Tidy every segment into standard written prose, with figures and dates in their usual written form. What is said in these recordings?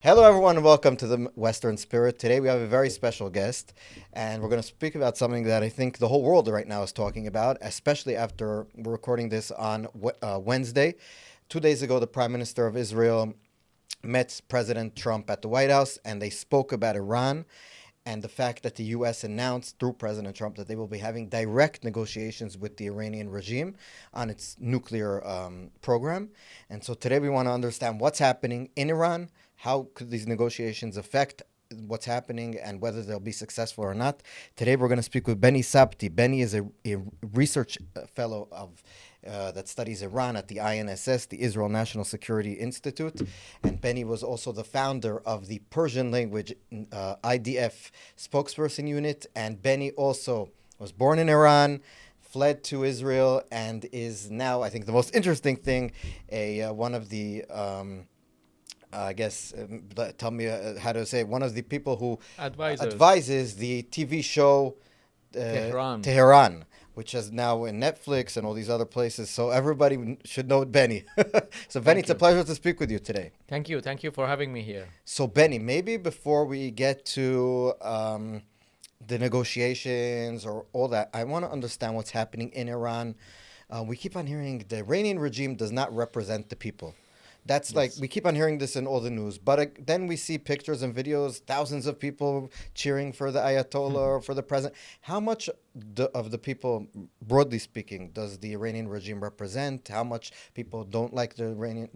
Hello, everyone, and welcome to the Western Spirit. Today we have a very special guest, and we're going to speak about something that I think the whole world right now is talking about, especially after we're recording this on Wednesday. 2 days ago, the Prime Minister of Israel met President Trump at the White House, and they spoke about Iran and the fact that the U.S. announced through President Trump that they will be having direct negotiations with the Iranian regime on its nuclear program. And so today we want to understand what's happening in Iran. How could these negotiations affect what's happening and whether they'll be successful or not? Today we're going to speak with Beni Sabti. Beni is a research fellow of that studies Iran at the INSS, the Israel National Security Institute. And Beni was also the founder of the Persian language IDF spokesperson unit. And Beni also was born in Iran, fled to Israel, and is now, I think the most interesting thing, one of the... tell me how to say it. One of the people who advises the TV show Tehran, which is now in Netflix and all these other places. So everybody should know Beni. So Beni, it's a pleasure to speak with you today. Thank you. Thank you for having me here. So Beni, maybe before we get to the negotiations or all that, I want to understand what's happening in Iran. We keep on hearing the Iranian regime does not represent the people. That's like, we keep on hearing this in all the news, but then we see pictures and videos, thousands of people cheering for the Ayatollah or for the president. How much of the people, broadly speaking, does the Iranian regime represent? How much people don't like the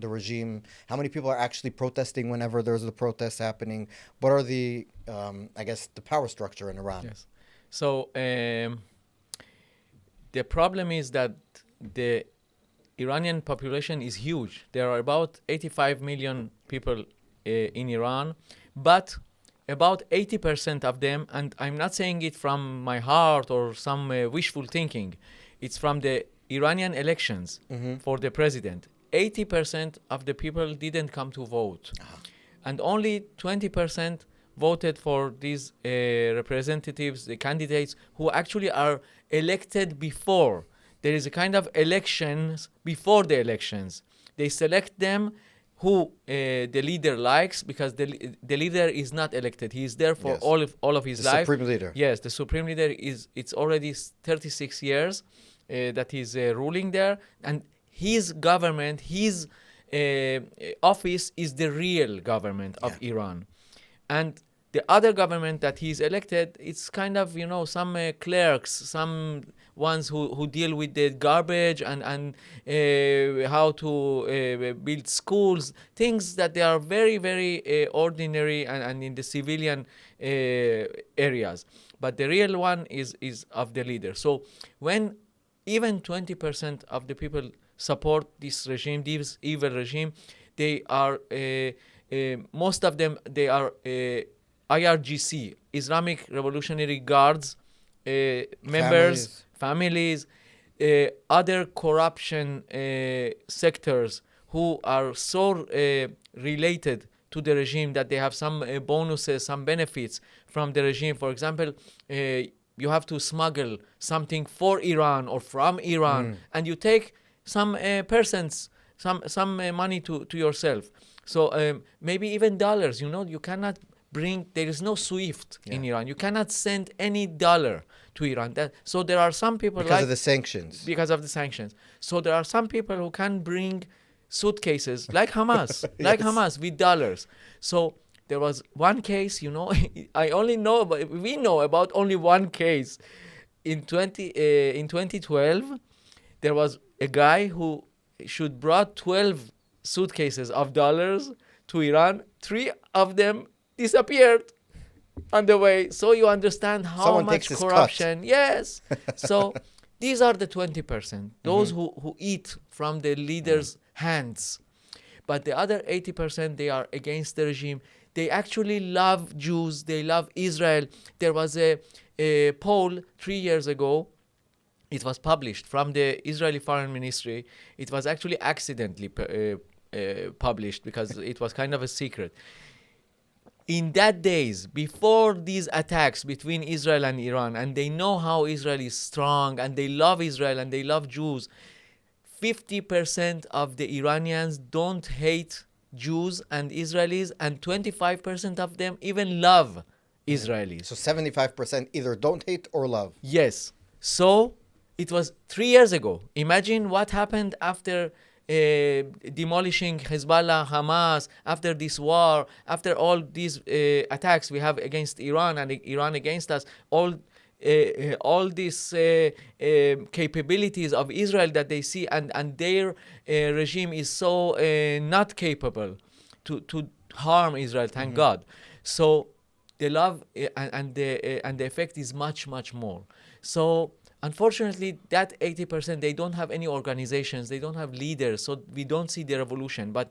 regime? How many people are actually protesting whenever there's a protest happening? What are the, the power structure in Iran? Yes. So the problem is that the Iranian population is huge. There are about 85 million people in Iran, but about 80% of them, and I'm not saying it from my heart or some wishful thinking, it's from the Iranian elections for the president. 80% of the people didn't come to vote. And only 20% voted for these representatives, the candidates who actually are elected before. There is a kind of elections before the elections. They select them who the leader likes, because the leader is not elected. He is there for all of his life. The supreme leader. Yes, the supreme leader it's already 36 years that he's ruling there, and his government, his office is the real government of Iran. And the other government that he's elected, it's kind of, some clerks, some ones who deal with the garbage and how to build schools, things that they are very, very ordinary and in the civilian areas. But the real one is of the leader. So when even 20% of the people support this regime, this evil regime, they are, most of them, they are IRGC, Islamic Revolutionary Guards, members, families, other corruption sectors who are so related to the regime that they have some bonuses, some benefits from the regime. For example, you have to smuggle something for Iran or from Iran, and you take some percents, some money to yourself. So maybe even dollars, you cannot there is no SWIFT in Iran. You cannot send any dollar to Iran. So there are some people because of the sanctions. Because of the sanctions. So there are some people who can bring suitcases like Hamas, Hamas with dollars. So there was one case, we know about only one case. In 2012, there was a guy who should brought 12 suitcases of dollars to Iran. 3 of them disappeared on the way. So you understand how much corruption. Yes. So these are the 20%, those who eat from the leader's hands. But the other 80%, they are against the regime. They actually love Jews. They love Israel. There was a poll 3 years ago. It was published from the Israeli Foreign Ministry. It was actually accidentally published because it was kind of a secret. In that days, before these attacks between Israel and Iran, and they know how Israel is strong, and they love Israel, and they love Jews, 50% of the Iranians don't hate Jews and Israelis, and 25% of them even love Israelis. So 75% either don't hate or love. Yes. So it was 3 years ago. Imagine what happened after demolishing Hezbollah, Hamas, after this war, after all these attacks we have against Iran and Iran against us, all these capabilities of Israel that they see, and their regime is so not capable to harm Israel, thank God. So the love and the effect is much, much more. So unfortunately, that 80%, they don't have any organizations, they don't have leaders, so we don't see the revolution. But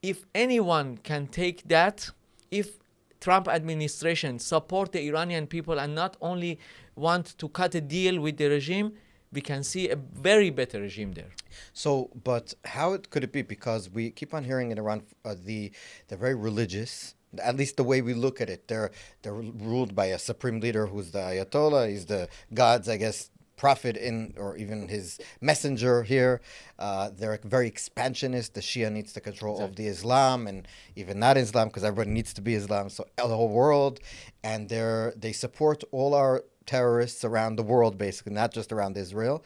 if anyone can take that, if Trump administration support the Iranian people and not only want to cut a deal with the regime, we can see a very better regime there. So, but how could it be? Because we keep on hearing in Iran, they're very religious. At least the way we look at it, they're ruled by a supreme leader who's the Ayatollah. He's the God's, I guess, prophet or even his messenger here. They're very expansionist. The Shia needs the control of the Islam, and even not Islam, because everybody needs to be Islam. So the whole world, and they support all our terrorists around the world, basically, not just around Israel.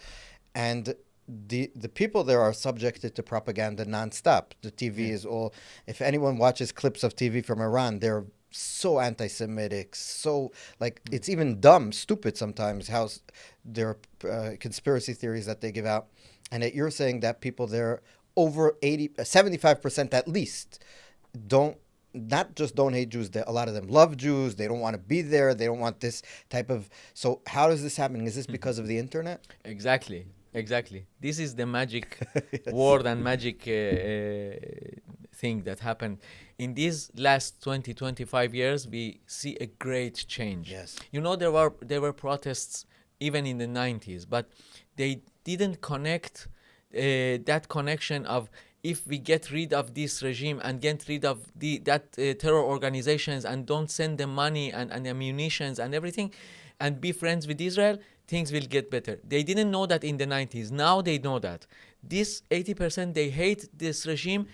And the people there are subjected to propaganda nonstop. The TV is all. If anyone watches clips of TV from Iran, they're so anti-Semitic, so like it's even dumb, stupid sometimes how their conspiracy theories that they give out. And that you're saying that people there over 75% at least not just don't hate Jews, a lot of them love Jews, they don't want to be there, they don't want this type of. So how is this happening? Is this because of the internet? Exactly. This is the magic word and magic thing that happened. In these last 25 years, we see a great change. Yes. You know, there were protests even in the 90s, but they didn't connect that connection of, if we get rid of this regime and get rid of that terror organizations and don't send them money and ammunitions and everything, and be friends with Israel, things will get better. They didn't know that in the 90s. Now they know that. This 80%, they hate this regime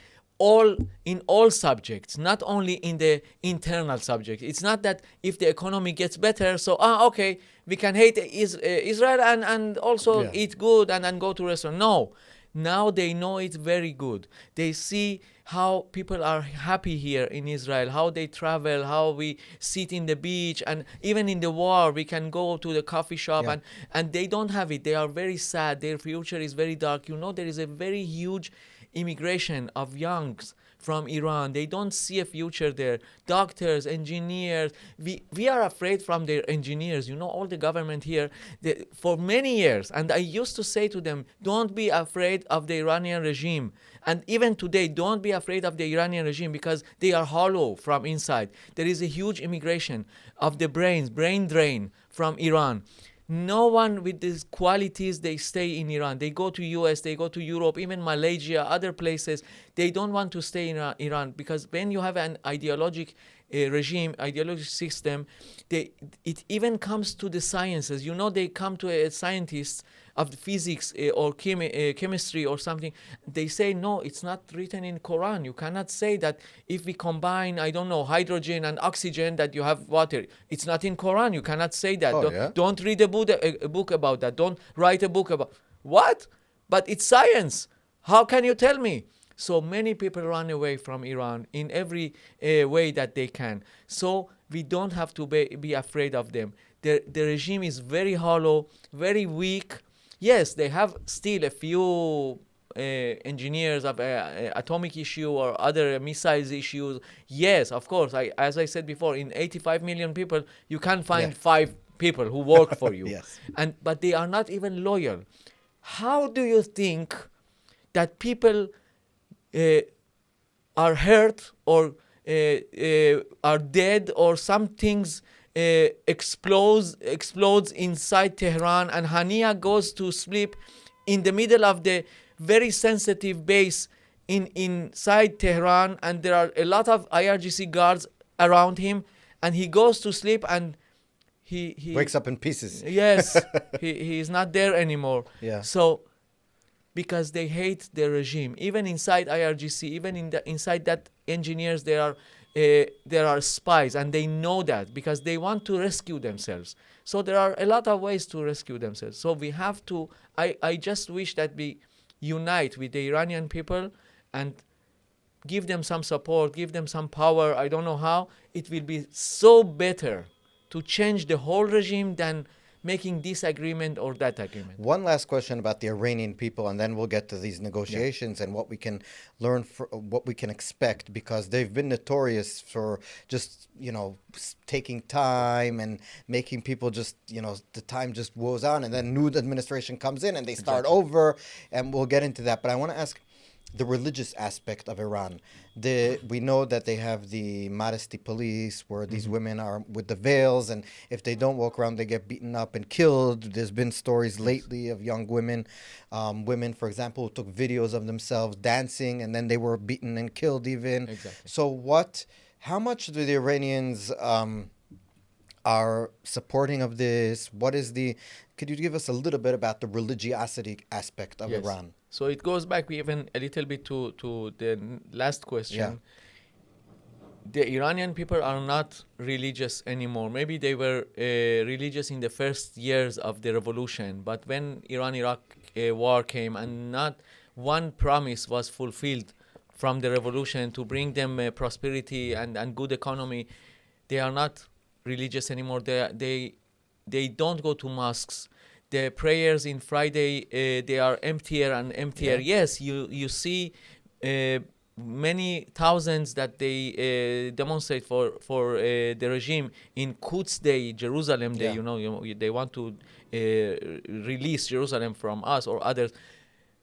in all subjects, not only in the internal subject. It's not that if the economy gets better, so okay, we can hate Israel and also eat good and go to restaurant. No. Now they know it very good. They see how people are happy here in Israel, how they travel, how we sit in the beach, and even in the war, we can go to the coffee shop, and they don't have it. They are very sad. Their future is very dark. You know, there is a very huge immigration of youngs from Iran. They don't see a future there. Doctors, engineers. We are afraid from their engineers. You know, all the government here, for many years. And I used to say to them, don't be afraid of the Iranian regime. And even today, don't be afraid of the Iranian regime, because they are hollow from inside. There is a huge immigration of the brain drain from Iran. No one with these qualities, they stay in Iran. They go to US, they go to Europe, even Malaysia, other places. They don't want to stay in Iran, because when you have an ideological system, it even comes to the sciences. You know, they come to a scientist of physics or chemistry or something. They say, no, it's not written in Quran. You cannot say that if we combine, hydrogen and oxygen, that you have water. It's not in Quran. You cannot say that. Don't read a book about that. Don't write a book about. What? But it's science. How can you tell me? So many people run away from Iran in every way that they can. So we don't have to be afraid of them. The regime is very hollow, very weak. Yes, they have still a few engineers of atomic issue or other missiles issues. Yes, of course. As I said before, in 85 million people, you can find 5 people who work for you. Yes. But they are not even loyal. How do you think that people are hurt or are dead, or some things explodes inside Tehran, and Hania goes to sleep in the middle of the very sensitive base inside Tehran, and there are a lot of IRGC guards around him, and he goes to sleep and he wakes up in pieces. Yes, he is not there anymore. Yeah. So because they hate the regime. Even inside IRGC, even inside that engineers, there are spies, and they know that because they want to rescue themselves. So there are a lot of ways to rescue themselves. So we have to, I just wish that we unite with the Iranian people and give them some support, give them some power. I don't know how. It will be so better to change the whole regime than making this agreement or that agreement. One last question about the Iranian people, and then we'll get to these negotiations and what we can learn, what we can expect, because they've been notorious for just, taking time and making people just, the time just woes on, and then new administration comes in and they start over, and we'll get into that. But I want to ask the religious aspect of Iran. We know that they have the modesty police, where these women are with the veils, and if they don't walk around, they get beaten up and killed. There's been stories lately of young women, for example, who took videos of themselves dancing, and then they were beaten and killed even. Exactly. So how much do the Iranians are supporting of this? Could you give us a little bit about the religiosity aspect of Iran? So it goes back even a little bit to the last question. Yeah. The Iranian people are not religious anymore. Maybe they were religious in the first years of the revolution, but when Iran-Iraq war came and not one promise was fulfilled from the revolution to bring them prosperity and good economy, they are not religious anymore. They don't go to mosques. The prayers in Friday, they are emptier and emptier. Yeah. Yes, you see many thousands that they demonstrate for the regime in Quds Day, Jerusalem Day. They want to release Jerusalem from us or others.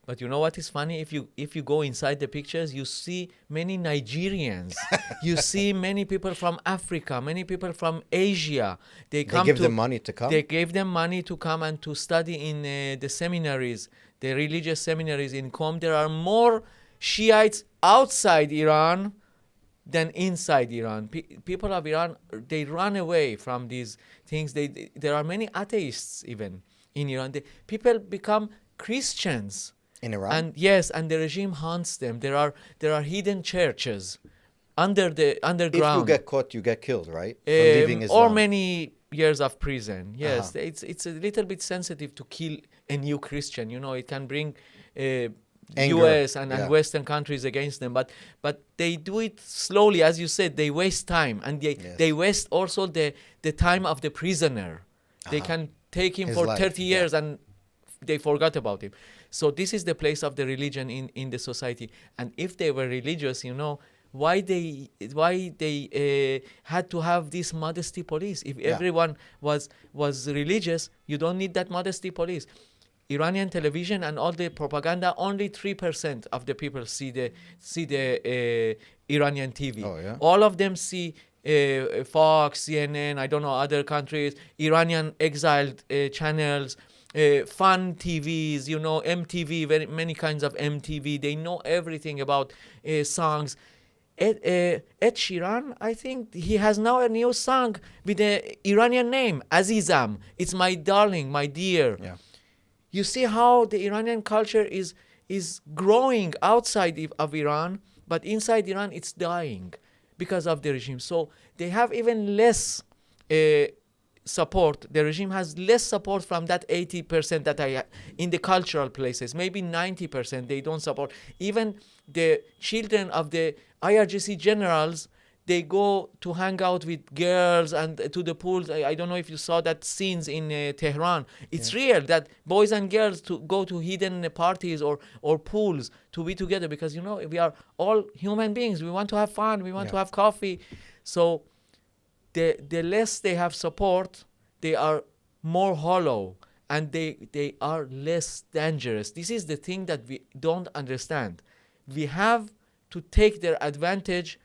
But you know what is funny? If you go inside the pictures, you see many Nigerians. You see many people from Africa, many people from Asia. They give them money to come? They gave them money to come and to study in the seminaries, the religious seminaries in Qom. There are more Shiites outside Iran than inside Iran. People of Iran, they run away from these things. There are many atheists even in Iran. People become Christians. In Iran? And yes, and the regime haunts them. There are hidden churches underground. If you get caught, you get killed, right? For leaving Islam. Or many years of prison. Yes, it's a little bit sensitive to kill a new Christian. It can bring U.S. and Western countries against them. But they do it slowly, as you said. They waste time, and they waste also the time of the prisoner. They can take him for 30 years and they forgot about him. So this is the place of the religion in the society. And if they were religious, why they had to have this modesty police? If everyone was religious, you don't need that modesty police. Iranian television and all the propaganda, only 3% of the people see the Iranian TV. Oh, yeah? All of them see Fox, CNN, I don't know, other countries, Iranian exiled channels, fun TVs, MTV, very many kinds of MTV. They know everything about songs. Ed Sheeran, I think he has now a new song with an Iranian name, Azizam. It's my darling, my dear. Yeah. You see how the Iranian culture is growing outside of Iran, but inside Iran it's dying because of the regime. So they have even less support. The regime has less support from that 80% that in the cultural places. Maybe 90% they don't support. Even the children of the IRGC generals, they go to hang out with girls and to the pools. I don't know if you saw that scenes in Tehran. It's real that boys and girls to go to hidden parties or pools to be together, because we are all human beings. We want to have fun. We want to have coffee. So the less they have support, they are more hollow and they are less dangerous. This is the thing that we don't understand. We have to take their advantage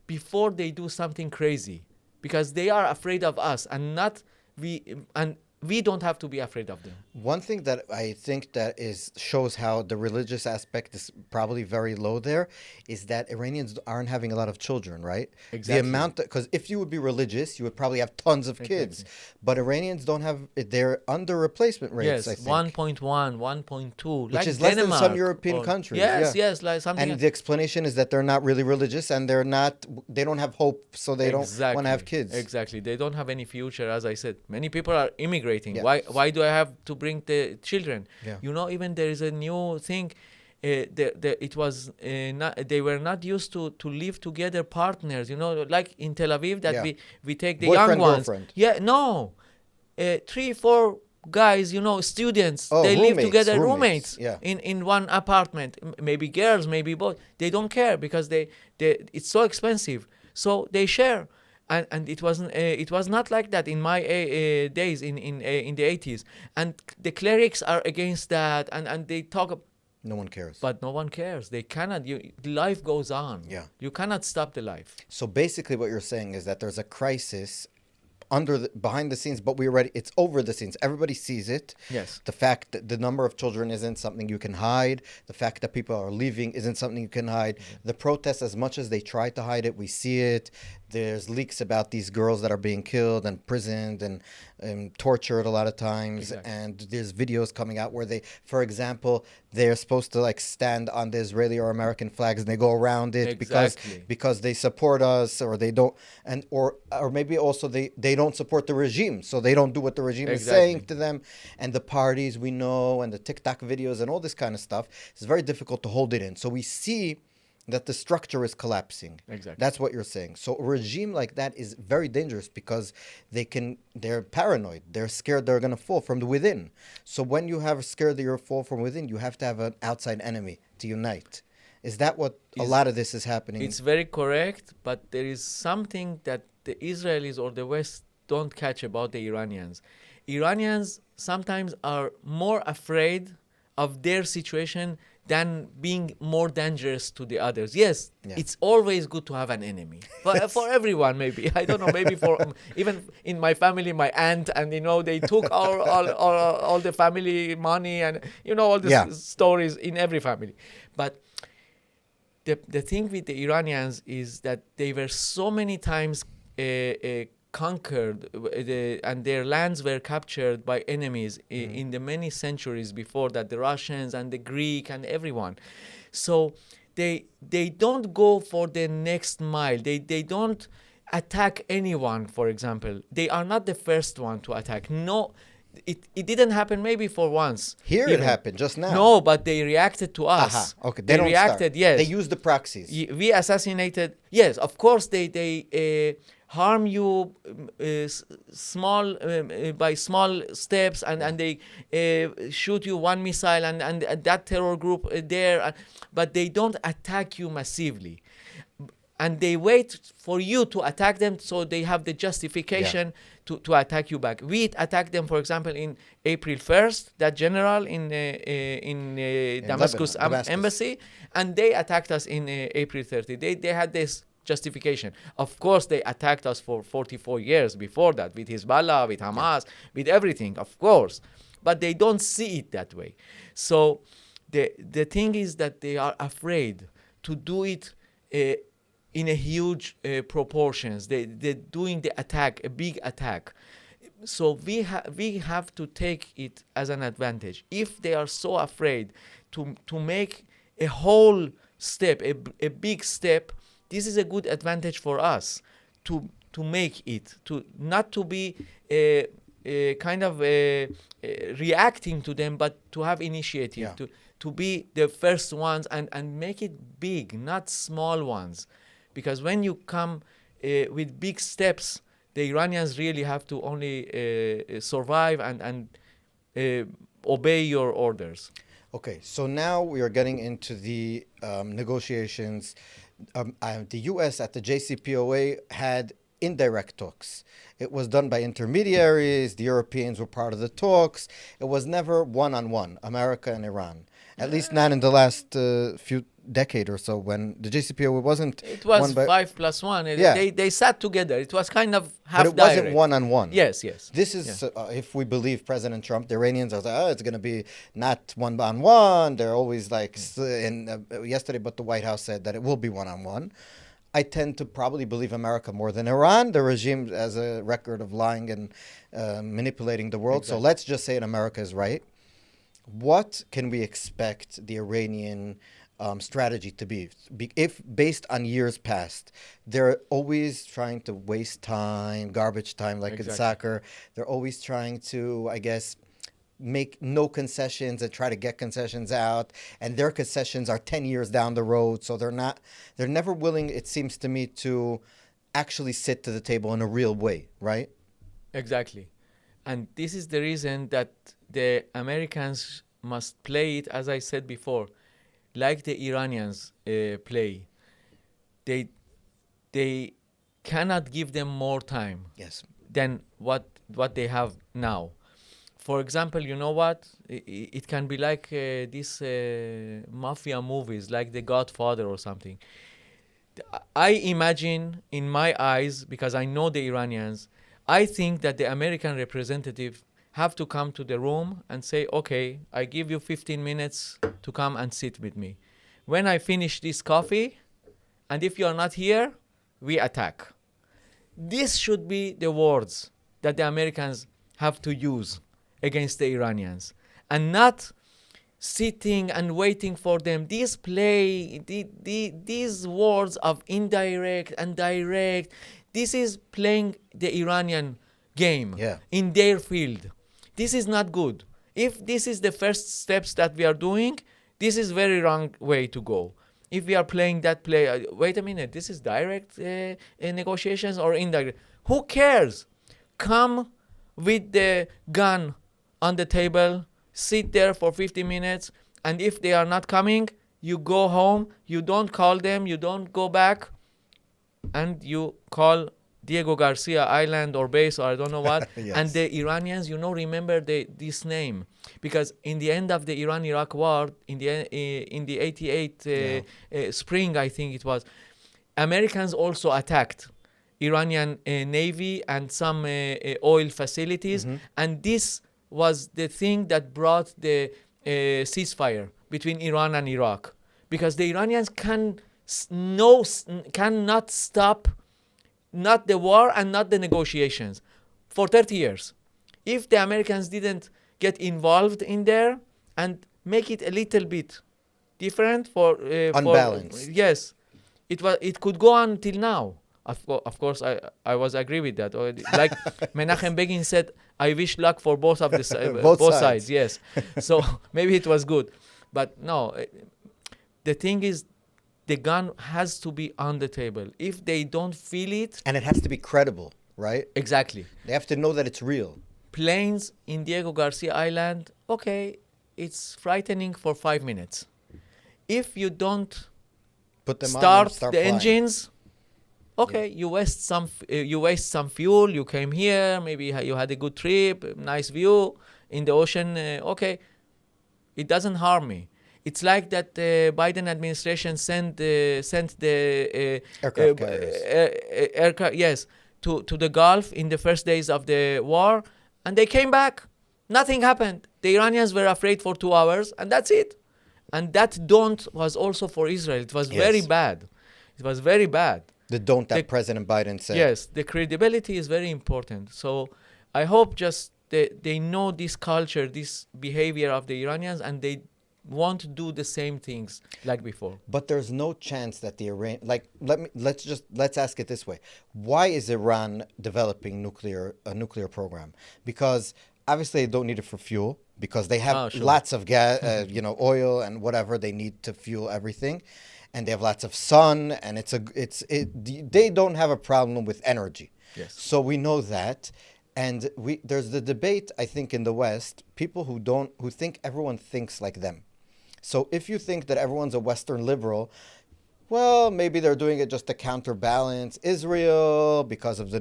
before they do something crazy, because they are afraid of us and not we. And we don't have to be afraid of them. One thing that I think that shows how the religious aspect is probably very low there is that Iranians aren't having a lot of children, right? Exactly. The amount, because if you would be religious, you would probably have tons of kids. But Iranians don't have, they're under replacement rates, Yes, I think. 1.1, 1.2, Which like is less Denmark than some European or- countries. Yes, yeah. yes, like something. And the explanation is that they're not really religious and they don't have hope, so they don't want to have kids. Exactly. They don't have any future, as I said. Many people are immigrating. Yeah. Why do I have to bring the children? Yeah. You know, even there is a new thing. It was they were not used to live together partners. You know, like in Tel Aviv that Yeah. we take the Boyfriend, young ones. girlfriend. Yeah, no, 3-4 guys. You know, students. Oh, they live together, roommates. Yeah. in one apartment. Maybe girls, maybe both. They don't care because they it's so expensive. So they share. And it was not like that in my days in the 80s. And the clerics are against that, and they talk. No one cares. But no one cares. They cannot. Life goes on. Yeah. You cannot stop the life. So basically what you're saying is that there's a crisis behind the scenes, but it's over the scenes. Everybody sees it. Yes. The fact that the number of children isn't something you can hide. The fact that people are leaving isn't something you can hide. The protests, as much as they try to hide it, we see it. There's leaks about these girls that are being killed and imprisoned and tortured a lot of times. Exactly. And there's videos coming out where they, for example, they're supposed to like stand on the Israeli or American flags and they go around it Exactly. because they support us, or they don't, and or maybe also they don't support the regime, so they don't do what the regime is saying to them. And the parties we know, and the TikTok videos and all this kind of stuff, it's very difficult to hold it in. So we see that the structure is collapsing. Exactly. That's what you're saying. So a regime like that is very dangerous because they're paranoid. They're scared they're going to fall from the within. So when you have scared that you'll fall from within, you have to have an outside enemy to unite. Is that what a lot of this is happening? It's very correct, but there is something that the Israelis or the West don't catch about the Iranians. Iranians sometimes are more afraid of their situation than being more dangerous to the others. Yes, it's always good to have an enemy. For everyone, maybe. I don't know, maybe for even in my family, my aunt, and they took all the family money, and all the stories in every family. But the thing with the Iranians is that they were so many times conquered, and their lands were captured by enemies in the many centuries before that, the Russians and the Greek and everyone. So they don't go for the next mile. They don't attack anyone, for example. They are not the first one to attack. No, it didn't happen maybe for once. Here it happened just now. No, but they reacted to us. Okay, they don't reacted, start. yes. They used the proxies. We assassinated, yes, of course they harm you small by small steps, and they shoot you one missile and that terror group there, but they don't attack you massively. And they wait for you to attack them, so they have the justification to attack you back. We attacked them, for example, in April 1st, that general in Damascus embassy, and they attacked us in April 30. They had this justification. Of course, they attacked us for 44 years before that, with Hezbollah, with Hamas, with everything, of course. But they don't see it that way. So the thing is that they are afraid to do it in a huge proportions. They're doing the attack, a big attack. So we have to take it as an advantage. If they are so afraid to make a whole step, a big step, this is a good advantage for us to make it, to not to be kind of reacting to them, but to have initiative, to be the first ones and make it big, not small ones. Because when you come with big steps, the Iranians really have to only survive and obey your orders. Okay, so now we are getting into the negotiations. The U.S. at the JCPOA had indirect talks. It was done by intermediaries. The Europeans were part of the talks. It was never one-on-one, America and Iran. At least not in the last few decade or so, when the JCPOA wasn't. It was one by, 5+1. Yeah. They sat together. It was kind of half but it direct. wasn't one-on-one. Yes, yes. This is, if we believe President Trump, the Iranians are like, oh, it's going to be not one-on-one. They're always like, yesterday, but the White House said that it will be one-on-one. I tend to probably believe America more than Iran. The regime has a record of lying and manipulating the world. Exactly. So let's just say America is right. What can we expect the Iranian strategy to be? If based on years past, they're always trying to waste time, garbage time, like in soccer. They're always trying to, I guess, make no concessions and try to get concessions out, and their concessions are 10 years down the road, so they're never willing, it seems to me, to actually sit to the table in a real way, right? Exactly. And this is the reason that the Americans must play it, as I said before, like the Iranians play. They cannot give them more time than what they have now. For example, you know what? It can be like these mafia movies, like The Godfather or something. I imagine in my eyes, because I know the Iranians, I think that the American representative have to come to the room and say, okay, I give you 15 minutes to come and sit with me. When I finish this coffee, and if you are not here, we attack. This should be the words that the Americans have to use against the Iranians, and not sitting and waiting for them. These words of indirect and direct, this is playing the Iranian game in their field. This is not good. If this is the first steps that we are doing, this is very wrong way to go. If we are playing that play, wait a minute, this is direct negotiations or indirect? Who cares? Come with the gun on the table, sit there for 50 minutes, and if they are not coming, you go home, you don't call them, you don't go back, and you call Diego Garcia Island or base or I don't know what. And the Iranians, remember this name, because in the end of the Iran-Iraq war, in the 88 spring, I think it was, Americans also attacked Iranian Navy and some oil facilities, and this was the thing that brought the ceasefire between Iran and Iraq, because the Iranians cannot stop not the war and not the negotiations for 30 years. If the Americans didn't get involved in there and make it a little bit different for unbalanced. Yes, it could go on till now. Of course, I was agree with that. Like Menachem Begin said, I wish luck for both of the both sides. Yes, so maybe it was good, but no. The thing is, the gun has to be on the table. If they don't feel it, and it has to be credible, right? Exactly. They have to know that it's real. Planes in Diego Garcia Island, okay, it's frightening for 5 minutes. If you don't put them start on the engines. Okay, you waste some fuel. You came here, maybe you had a good trip, nice view in the ocean. Okay, it doesn't harm me. It's like that Biden administration sent the aircraft carriers. To the Gulf in the first days of the war, and they came back. Nothing happened. The Iranians were afraid for 2 hours, and that's it. And that don't was also for Israel. It was very bad. It was very bad. The don't that President Biden said. Yes, the credibility is very important. So I hope just they know this culture, this behavior of the Iranians, and they want to do the same things like before. But there's no chance that the Iran, let's ask it this way: why is Iran developing a nuclear program? Because obviously they don't need it for fuel, because they have lots of gas, oil and whatever they need to fuel everything. And they have lots of sun, and they don't have a problem with energy. Yes. So we know that, and there's the debate, I think, in the West, people who think everyone thinks like them. So if you think that everyone's a Western liberal, well, maybe they're doing it just to counterbalance Israel because of the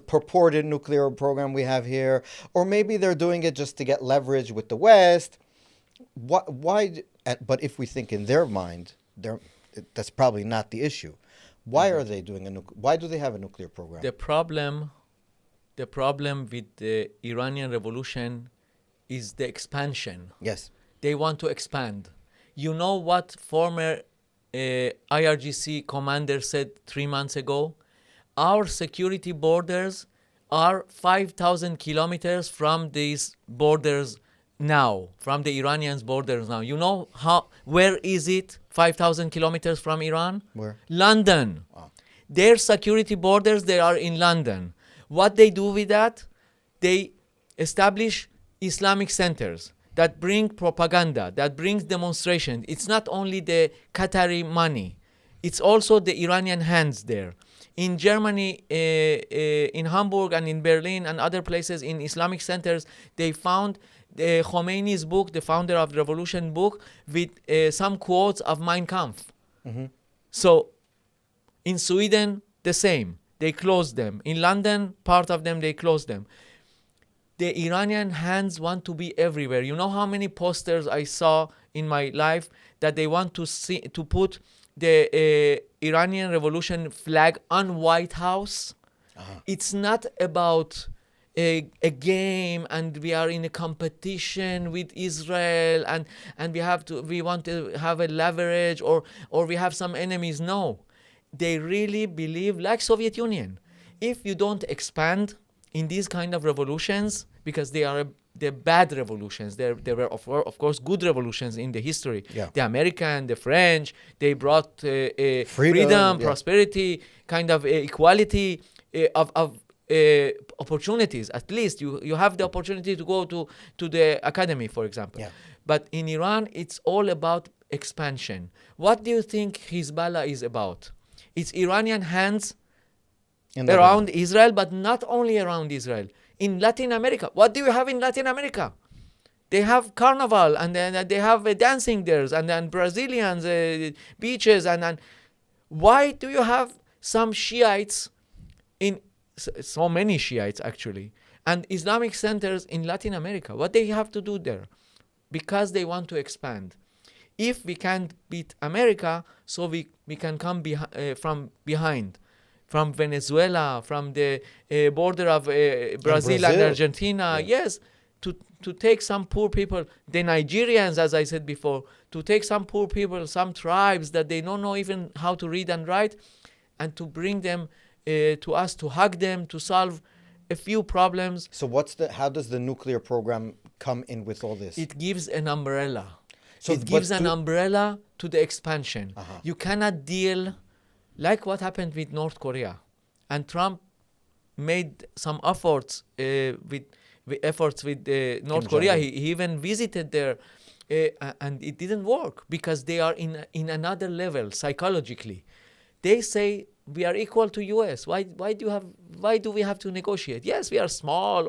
purported nuclear program we have here, or maybe they're doing it just to get leverage with the West. But if we think in their mind, that's probably not the issue. Why are they doing why do they have a nuclear program? The problem with the Iranian revolution is the expansion. Yes. They want to expand. You know what former IRGC commander said 3 months ago? Our security borders are 5,000 kilometers from these borders now, from the Iranians' borders now. You know where is it 5,000 kilometers from Iran? Where? London. Wow. Their security borders, they are in London. What they do with that? They establish Islamic centers that bring propaganda, that brings demonstration. It's not only the Qatari money, it's also the Iranian hands there. In Germany, in Hamburg and in Berlin and other places in Islamic centers, they found Khomeini's book, the founder of the revolution book, with some quotes of Mein Kampf. Mm-hmm. So in Sweden, the same. They closed them. In London, part of them, they closed them. The Iranian hands want to be everywhere. You know how many posters I saw in my life that they want to put the Iranian revolution flag on White House? Uh-huh. It's not about a game and we are in a competition with Israel and we want to have a leverage or we have some enemies. No. They really believe, like Soviet Union, if you don't expand in these kind of revolutions, because they're bad revolutions. There were, of course, good revolutions in the history. Yeah. The American, the French, they brought freedom, prosperity, kind of equality of opportunities. At least you have the opportunity to go to the academy, for example. Yeah. But in Iran, it's all about expansion. What do you think Hezbollah is about? It's Iranian hands around Israel, but not only around Israel. In Latin America, what do you have in Latin America? They have carnival, and then they have dancing there, and then Brazilians, beaches, and then why do you have some Shiites in so many Shiites actually, and Islamic centers in Latin America? What they have to do there? Because they want to expand. If we can't beat America, so we can come from behind, from Venezuela, from the border of Brazil and Argentina. Yeah. Yes, to take some poor people, the Nigerians, as I said before, to take some poor people, some tribes that they don't know even how to read and write, and to bring them to us, to hug them, to solve a few problems. So how does the nuclear program come in with all this? It gives an umbrella. So it gives an umbrella to the expansion. Uh-huh. You cannot deal like what happened with North Korea. And Trump made some efforts with North Korea. He even visited there, and it didn't work because they are in another level psychologically. They say we are equal to US. Why do we have to negotiate? Yes, we are small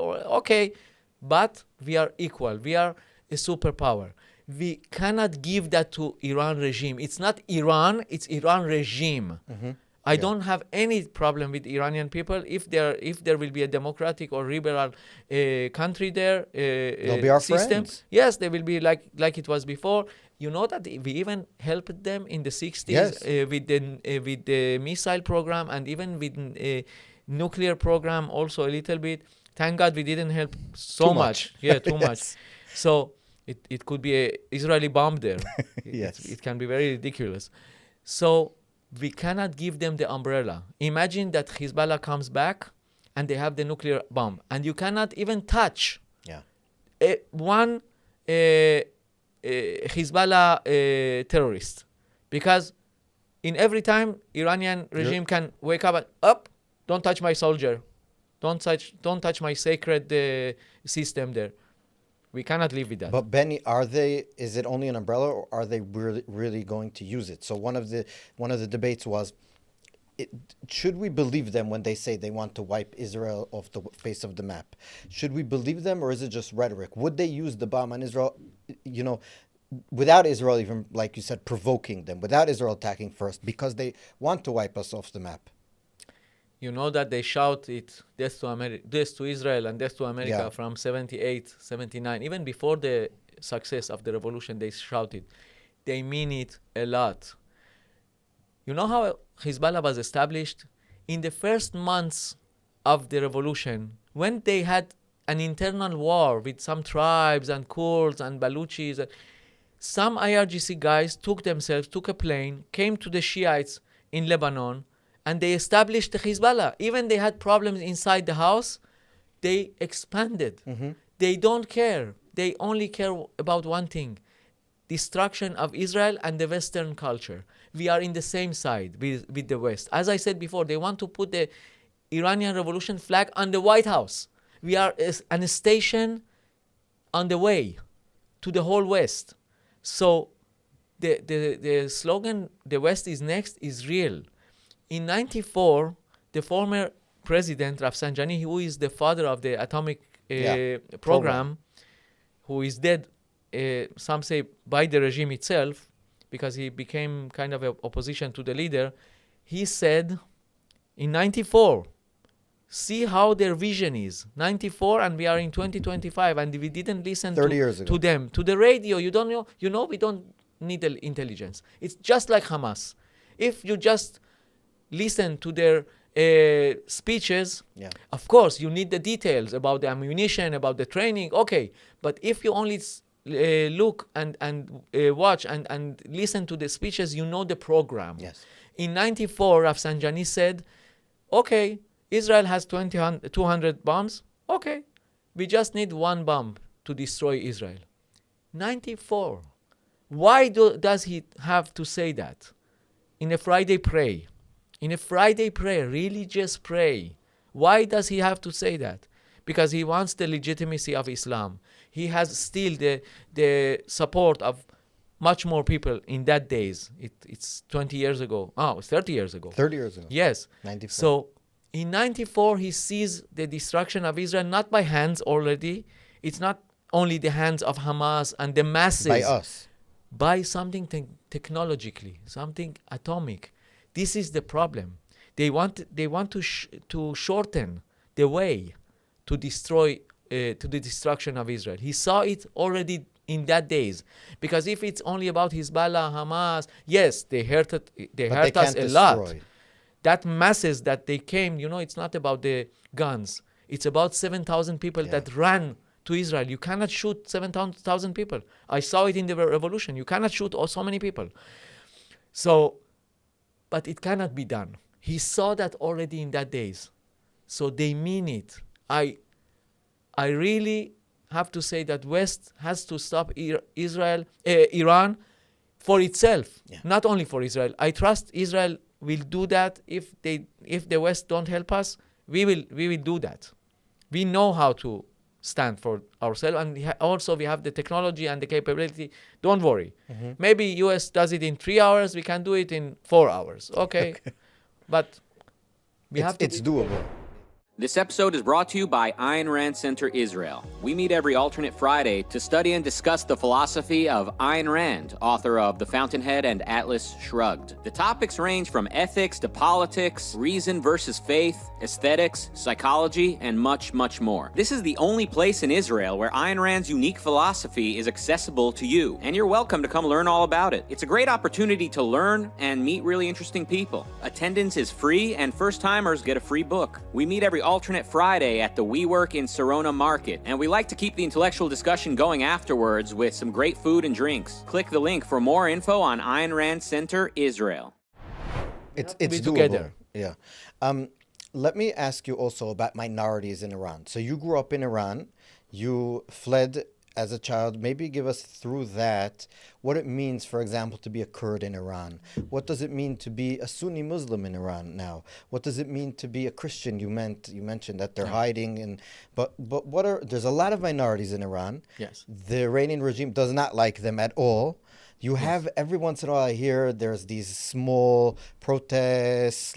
but we are equal. We are a superpower. We cannot give that to Iran regime. It's not Iran, it's Iran regime. Mm-hmm. I don't have any problem with Iranian people. If there will be a democratic or liberal country there, they'll be our system, friends. Yes, they will be like it was before. You know that we even helped them in the 60s with the missile program and even with nuclear program also a little bit. Thank God we didn't help so much. Yeah, too much. So it could be an Israeli bomb there. Yes. It can be very ridiculous. So we cannot give them the umbrella. Imagine that Hezbollah comes back and they have the nuclear bomb, and you cannot even touch one Hezbollah terrorist, because in every time Iranian regime can wake up and don't touch my soldier, don't touch my sacred system there. We cannot live with that. But Beni, is it only an umbrella, or are they really going to use it? So one of the debates was, should we believe them when they say they want to wipe Israel off the face of the map? Should we believe them, or is it just rhetoric? Would they use the bomb on Israel, without Israel even, like you said, provoking them, without Israel attacking first, because they want to wipe us off the map? You know that they shout it, death to Israel and death to America from 78, 79. Even before the success of the revolution, they shouted. They mean it a lot. You know how Hezbollah was established? In the first months of the revolution, when they had an internal war with some tribes and Kurds and Baluchis, some IRGC guys took a plane, came to the Shiites in Lebanon, and they established the Hezbollah. Even they had problems inside the house, they expanded. Mm-hmm. They don't care. They only care about one thing: destruction of Israel and the Western culture. We are in the same side with the West. As I said before, they want to put the Iranian Revolution flag on the White House. We are an station on the way to the whole West. So the slogan, the West is next, is real. In 94, the former president, Rafsanjani, who is the father of the atomic program, who is dead, some say by the regime itself, because he became kind of an opposition to the leader, he said in 94, see how their vision is. 94 and we are in 2025 and we didn't listen to them. To the radio, you don't know, we don't need the intelligence. It's just like Hamas. If you just listen to their speeches, of course, you need the details about the ammunition, about the training, okay. But if you only look and watch and listen to the speeches, you know the program. Yes. In 94, Rafsanjani said, okay, Israel has 200 bombs. Okay, we just need one bomb to destroy Israel. 94. Why does he have to say that? In a Friday prayer, religious prayer. Why does he have to say that? Because he wants the legitimacy of Islam. He has still the support of much more people in that days. It's 20 years ago. Oh, 30 years ago. 30 years ago. Yes. 94. So in 94, he sees the destruction of Israel not by hands already. It's not only the hands of Hamas and the masses. By us. By something technologically, something atomic. This is the problem. They want to shorten the way to destroy, to the destruction of Israel. He saw it already in that days. Because if it's only about Hezbollah, Hamas, yes, they hurt us a lot. That masses that they came, it's not about the guns. It's about 7,000 people that ran to Israel. You cannot shoot 7,000 people. I saw it in the revolution. You cannot shoot so many people. So, but it cannot be done. He saw that already in that days. So they mean it. I really have to say that West has to stop Iran for itself, not only for Israel. I trust Israel will do that. If the West don't help us, we will do that. We know how to stand for ourselves, and also we have the technology and the capability. Don't worry. Mm-hmm. Maybe US does it in 3 hours. We can do it in 4 hours. Okay. But it's doable. This episode is brought to you by Ayn Rand Center Israel. We meet every alternate Friday to study and discuss the philosophy of Ayn Rand, author of The Fountainhead and Atlas Shrugged. The topics range from ethics to politics, reason versus faith, aesthetics, psychology, and much, much more. This is the only place in Israel where Ayn Rand's unique philosophy is accessible to you, and you're welcome to come learn all about it. It's a great opportunity to learn and meet really interesting people. Attendance is free, and first-timers get a free book. We meet every alternate Friday at the WeWork in Serona Market, and we like to keep the intellectual discussion going afterwards with some great food and drinks. Click the link for more info on Ayn Rand Center Israel. It's doable. Yeah. Let me ask you also about minorities in Iran. So you grew up in Iran, you fled as a child. Maybe give us through that what it means, for example, to be a Kurd in Iran. What does it mean to be a Sunni Muslim in Iran now? What does it mean to be a Christian? You mentioned that they're hiding, but there's a lot of minorities in Iran. Yes. The Iranian regime does not like them at all. You have every once in a while I hear there's these small protests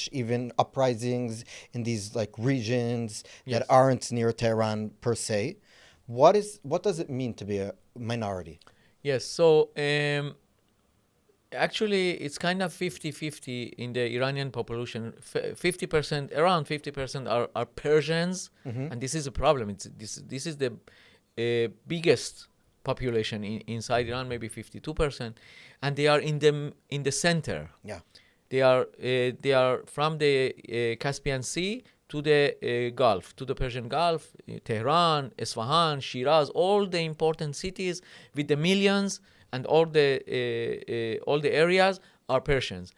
/ even uprisings in these regions that aren't near Tehran per se. What does it mean to be a minority? Yes, so Actually, it's kind of 50-50 in the Iranian population. 50%, around 50% are Persians, and this is a problem. This is the biggest population inside Iran, maybe 52%, and they are in the center. Yeah. They are from the Caspian Sea to the Gulf, to the Persian Gulf, Tehran, Isfahan, Shiraz, all the important cities with the millions, and all the areas are Persians.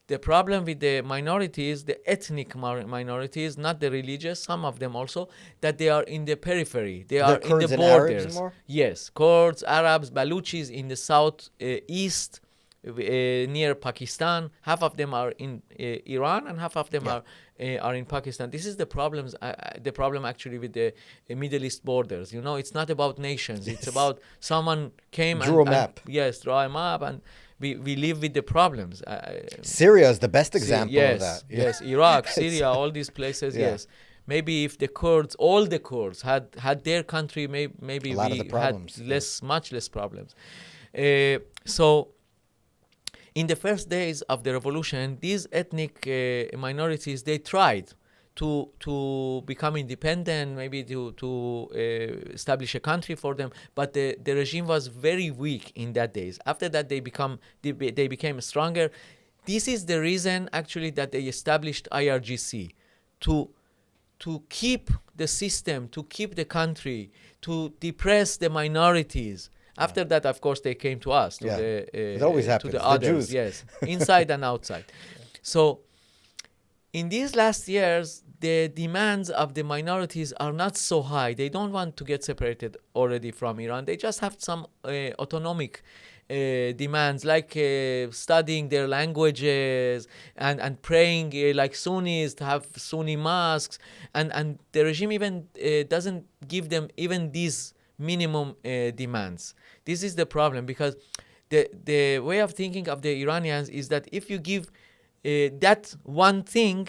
The problem with the minorities, the ethnic minorities, not the religious, some of them also, that they are in the periphery. They are in the borders. Yes, Kurds, Arabs, Baluchis in the south east, near Pakistan. Half of them are in Iran, and half of them are in Pakistan. This is the problems. The problem actually with the Middle East borders. You know, it's not about nations. It's about someone came drew a map. Draw a map, and we live with the problems. Syria is the best example of that. Yes, Iraq, Syria, all these places. Yes. Maybe if the Kurds, all the Kurds had their country, maybe a lot we of the problems, had much less problems. So. In the first days of the revolution, these ethnic minorities, they tried to become independent, maybe to establish a country for them, but the regime was very weak in that days. After that, they became stronger. This is the reason, actually, that they established IRGC, to keep the system, to keep the country, to depress the minorities. After that, of course, they came to us, it always happens. To the others, Jews. yes, inside and outside. So, in these last years, the demands of the minorities are not so high. They don't want to get separated already from Iran. They just have some autonomic demands, like studying their languages and praying like Sunnis, to have Sunni mosques, and the regime even doesn't give them even these minimum demands. This is the problem, because the way of thinking of the Iranians is that if you give that one thing,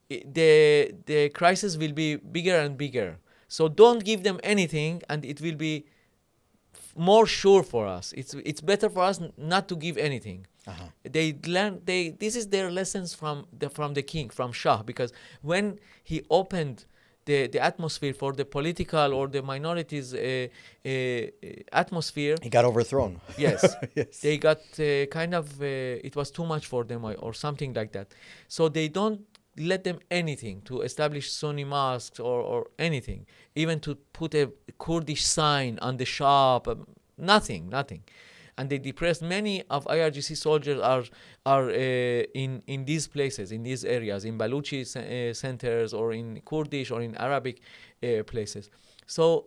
the crisis will be bigger and bigger. So don't give them anything, and it will be more sure for us. It's better for us not to give anything. They learn. This is their lessons from the king, from Shah, because when he opened the atmosphere for the political or the minorities atmosphere, he got overthrown. Yes. Yes. They got kind of, it was too much for them or something like that. So they don't let them anything to establish Sunni mosques or anything, even to put a Kurdish sign on the shop, nothing. And they depressed many of IRGC soldiers are in these places, in these areas, in Baluchi centers, or in Kurdish or in Arabic places. So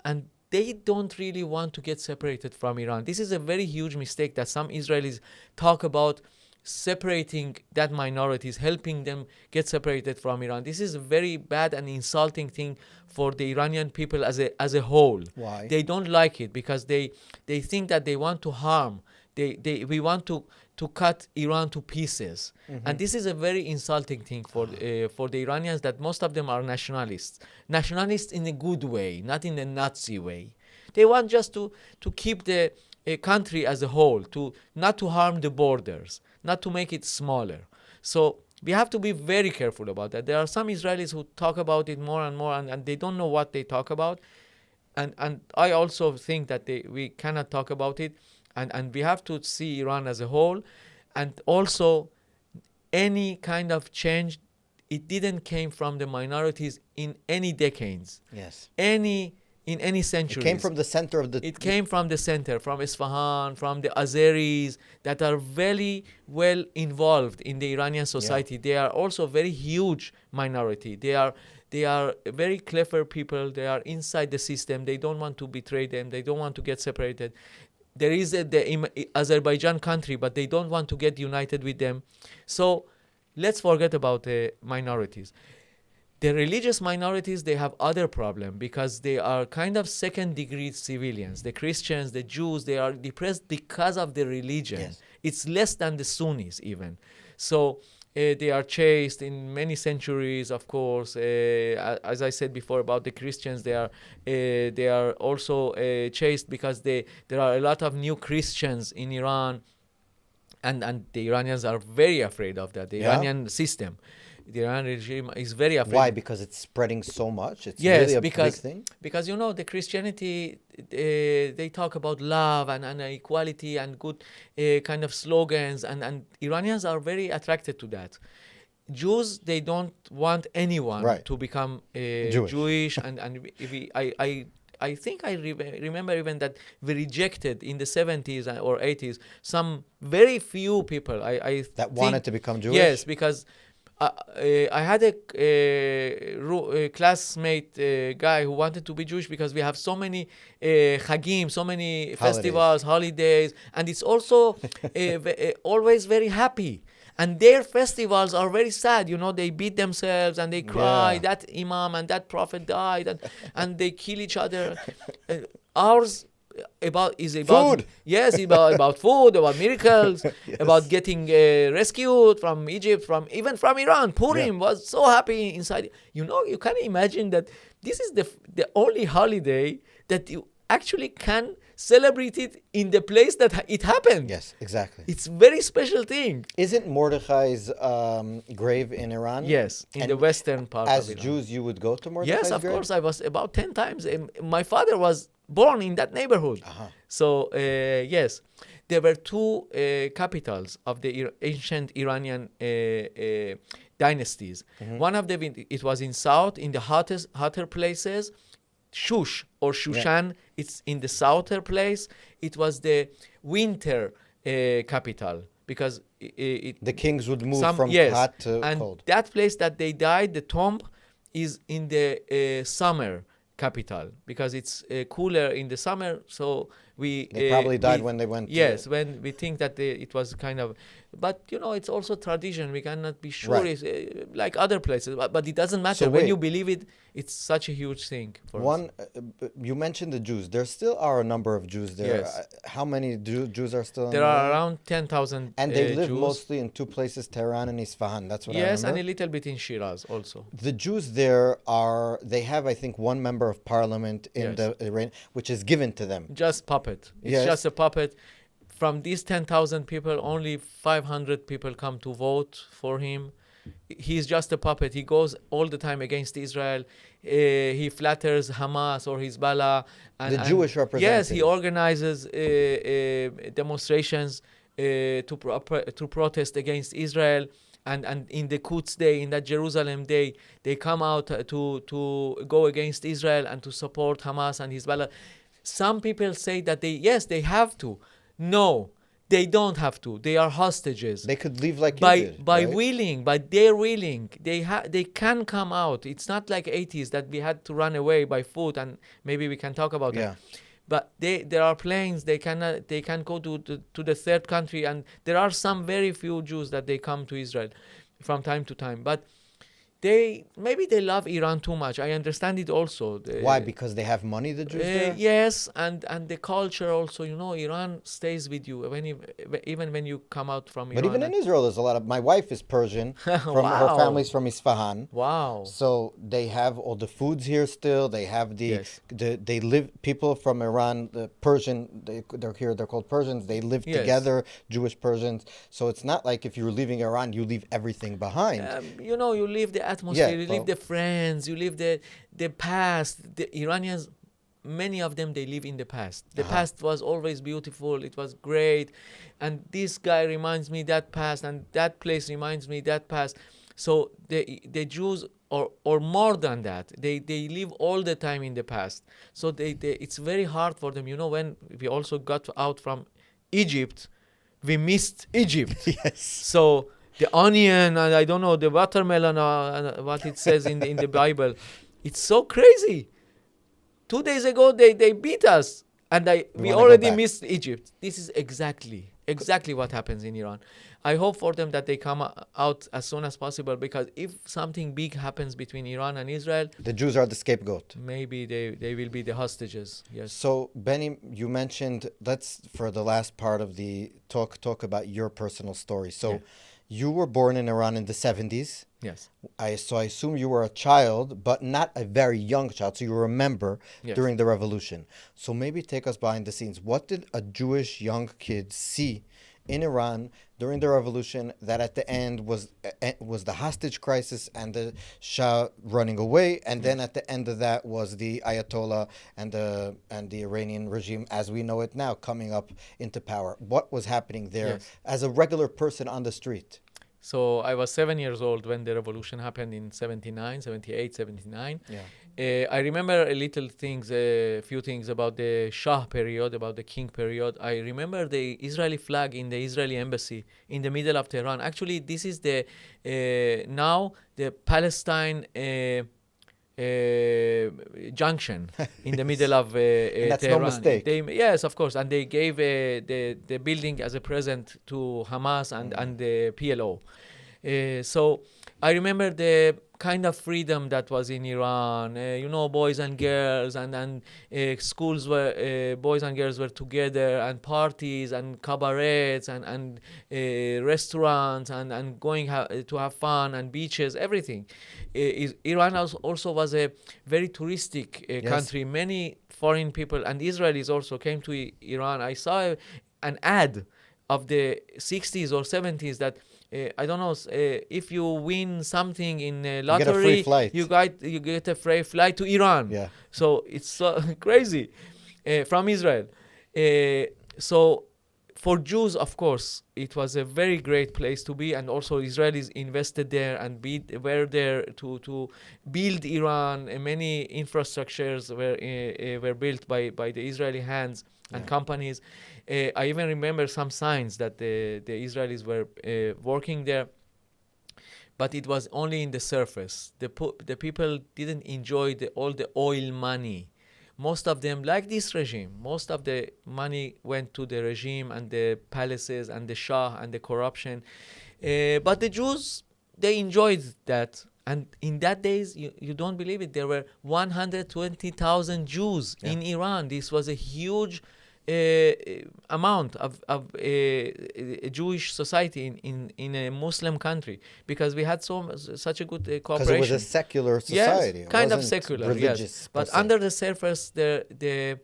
and they don't really want to get separated from Iran. This is a very huge mistake that some Israelis talk about, separating that minorities, helping them get separated from Iran. This is a very bad and insulting thing for the Iranian people as a whole. Why? They don't like it because they think that they want to harm. We want to cut Iran to pieces. Mm-hmm. And this is a very insulting thing for the Iranians, that most of them are nationalists. Nationalists in a good way, not in a Nazi way. They want just to keep the country as a whole, not to harm the borders, not to make it smaller. So we have to be very careful about that. There are some Israelis who talk about it more and more, and they don't know what they talk about. And I also think that we cannot talk about it, and we have to see Iran as a whole. And also, any kind of change, it didn't came from the minorities in any decades. Yes. In any centuries. It came from the center of the... It came from the center, from Isfahan, from the Azeris, that are very well involved in the Iranian society. Yeah. They are also very huge minority. They are very clever people. They are inside the system. They don't want to betray them. They don't want to get separated. There is the Azerbaijan country, but they don't want to get united with them. So let's forget about the minorities. The religious minorities, they have other problem, because they are kind of second-degree civilians. The Christians, the Jews, they are depressed because of the religion. Yes. It's less than the Sunnis even. So They are chased in many centuries, of course. As I said before about the Christians, they are also chased because there are a lot of new Christians in Iran, and the Iranians are very afraid of that. The Iranian system, the Iran regime is very afraid. Why? Because it's spreading so much? It's Yes, really a because big thing? because the Christianity, they talk about love and equality and good kind of slogans, and Iranians are very attracted to that. Jews, they don't want anyone to become Jewish, and I think I remember even that we rejected in the 70s or 80s some very few people. I that wanted to become Jewish? Yes, because I had a classmate guy who wanted to be Jewish because we have so many chagim, so many festivals, holidays, and it's also always very happy. And their festivals are very sad. They beat themselves and they cry. That imam and that prophet died, and they kill each other. Ours is about food. Yes, about food, about miracles, about getting rescued from Egypt, even from Iran. Purim was so happy inside. You can imagine that this is the only holiday that you actually can celebrate it in the place that it happened. Yes, exactly. It's a very special thing. Isn't Mordechai's grave in Iran? Yes, in the western part of Iran. As Jews, you would go to Mordechai's grave? Yes, of course. I was about 10 times. My father was born in that neighborhood. So, yes. There were two capitals of the ancient Iranian dynasties. One of them, it was in south, in the hotter places. Shush or Shushan, it's in the southern place. It was the winter capital because the kings would move from hot to cold. And that place that they died, the tomb, is in the summer capital because it's cooler in the summer. So they probably died when they went. Yes, when we think that it was kind of, but it's also tradition. We cannot be sure. It's like other places, but it doesn't matter. So when you believe it, it's such a huge thing for us. You mentioned the Jews. There still are a number of Jews there. Yes. How many Jews are still in there? Are around 10,000 and they live Jews. Mostly in two places, Tehran and Isfahan. That's what I remember. Yes, and a little bit in Shiraz also. The Jews there they have, I think, one member of parliament in the Iran, which is given to them. Just puppet. It's just a puppet. From these 10,000 people, only 500 people come to vote for him. He's just a puppet. He goes all the time against Israel. He flatters Hamas or Hezbollah. The Jewish representative. Yes, he organizes demonstrations to protest against Israel. And in the Quds Day, in that Jerusalem Day, they come out to go against Israel and to support Hamas and Hezbollah. Some people say that they have to. No, they don't have to. They are hostages. They could leave like by you did, by right? willing, by their willing. They can come out. It's not like 80s that we had to run away by foot, and maybe we can talk about that. But there are planes. They can go to the third country, and there are some very few Jews that they come to Israel from time to time. But maybe they love Iran too much. I understand it also. Why? Because they have money, the Jews there? Yes, and the culture also. Iran stays with you even when you come out from Iran. But even in Israel, there's a lot of. My wife is Persian. Her family's from Isfahan. Wow. So they have all the foods here still. They have they live. People from Iran, the Persian. They're here. They're called Persians. They live together. Jewish Persians. So it's not like if you're leaving Iran, you leave everything behind. You leave the atmosphere, you leave the friends, you leave the past. The Iranians, many of them, they live in the past. The past was always beautiful. It was great. And this guy reminds me that past, and that place reminds me that past. So the Jews, or more than that, they live all the time in the past. So it's very hard for them. When we also got out from Egypt, we missed Egypt. Yes. So the onion, and I don't know, the watermelon, and what it says in the Bible. It's so crazy. 2 days ago, they beat us, and we already missed Egypt. This is exactly what happens in Iran. I hope for them that they come out as soon as possible, because if something big happens between Iran and Israel, the Jews are the scapegoat. Maybe they will be the hostages. Yes. So, Beni, you mentioned, let's, for the last part of the talk about your personal story. So, You were born in Iran in the 70s. Yes. So I assume you were a child, but not a very young child. So you remember Yes. during the revolution. So maybe take us behind the scenes. What did a Jewish young kid see in Iran during the revolution that at the end was the hostage crisis and the Shah running away, and then at the end of that was the Ayatollah and the Iranian regime as we know it now coming up into power? What was happening there Yes. as a regular person on the street? So I was 7 years old when the revolution happened in 79, 78, 79. Yeah. I remember a few things about the Shah period, about the king period. I remember the Israeli flag in the Israeli embassy in the middle of Tehran. Actually, this is the now the Palestine junction in the middle of that's Tehran. no mistake. Yes, of course. And they gave the building as a present to Hamas and the PLO. So I remember the kind of freedom that was in Iran. Boys and girls and schools were boys and girls were together, and parties and cabarets and restaurants and going to have fun and beaches, everything. Iran also was a very touristic country. Many foreign people and Israelis also came to Iran. I saw an ad of the 60s or 70s that I don't know, if you win something in a lottery, get a free flight. you get a free flight to Iran. Yeah. So it's crazy from Israel. So for Jews, of course, it was a very great place to be, and also Israelis invested there and were there to build Iran. Many infrastructures were built by the Israeli hands and companies. I even remember some signs that the Israelis were working there, but it was only in the surface. The people didn't enjoy all the oil money. Most of them, like this regime, most of the money went to the regime and the palaces and the Shah and the corruption. But the Jews, they enjoyed that. And in that days, you don't believe it, there were 120,000 Jews in Iran. This was a huge amount of a Jewish society in a Muslim country, because we had such a good cooperation. Because it was a secular society. Yes, It kind of wasn't secular, religious yes. per But se. under the surface, the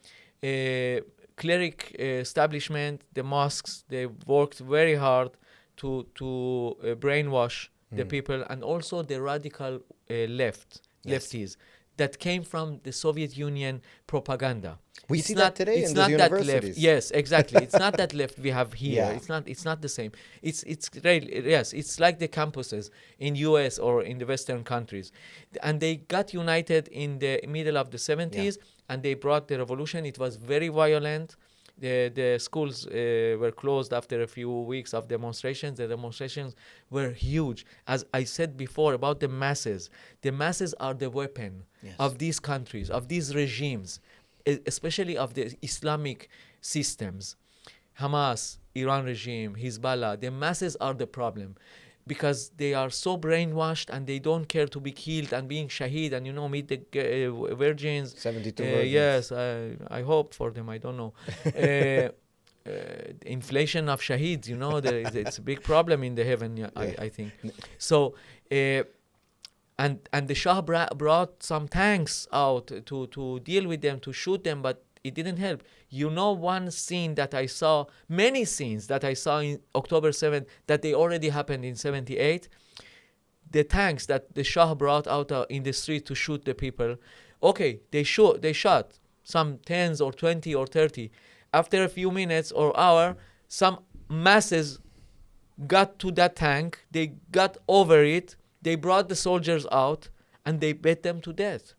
cleric establishment, the mosques, they worked very hard to brainwash the people, and also the radical lefties that came from the Soviet Union propaganda. We see that today in the universities. That left. Yes, exactly. It's not that left we have here. Yeah. It's not the same. It's really, yes, it's like the campuses in US or in the Western countries. And they got united in the middle of the 70s, and they brought the revolution. It was very violent. The schools were closed after a few weeks of demonstrations. The demonstrations were huge. As I said before about the masses are the weapon of these countries, of these regimes, especially of the Islamic systems. Hamas, Iran regime, Hezbollah, the masses are the problem, because they are so brainwashed and they don't care to be killed and being shaheed and, meet the virgins. 72 virgins. Yes, I hope for them. I don't know. Inflation of shaheeds, it's a big problem in the heaven, I think. So, and the Shah brought some tanks out to deal with them, to shoot them, but it didn't help. One scene that I saw, many scenes that I saw in October 7th, that they already happened in 78. The tanks that the Shah brought out in the street to shoot the people. Okay, they shot some 10s or 20 or 30. After a few minutes or hour, some masses got to that tank. They got over it. They brought the soldiers out and they beat them to death.